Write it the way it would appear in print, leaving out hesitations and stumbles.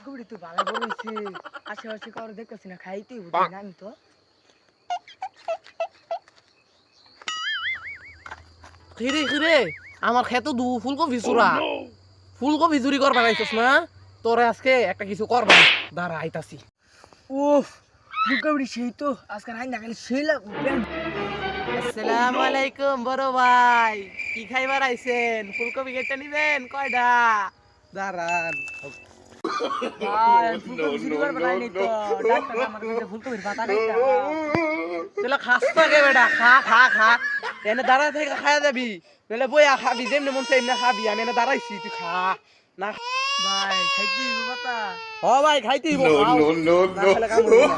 ফুলকপি তো ভালো বড় হইছে আশেপাশে কারো দেখতেছি না খাইতেই বুঝি না আমি তো খিরে খিরে আমার খেতো দু ফুলকপি চুরা ফুলকপি চুরি করবা আইছস না তোরে আজকে একটা কিছু করবা দাঁড়া আইতাছি উফ ফুলকপি সেই তো আজকে রাইন না খালি সেই লাগবে আসসালামু আলাইকুম বড় ভাই কি খাইবার আইছেন ফুলকপি কেটে নিবেন কয়টা দাঁড়ান ভাই ফুলকপি চুরি করবে নাই তো ডাক্তার আমার কাছে ফুলকপির পাতা নাই তো তাহলে খাস তো আগে বেটা খা খা খা এনে দাঁড়া থেকে খাইয়া যাবি নাহলে বইয়া খাবি যেমনি মন চাই এমনি খাবি আমি এনে দাঁড়াইছি তুই খা না ভাই খাইতে দিব পাতা ও ভাই খাইতেই বল না খেলে কাম হইব না।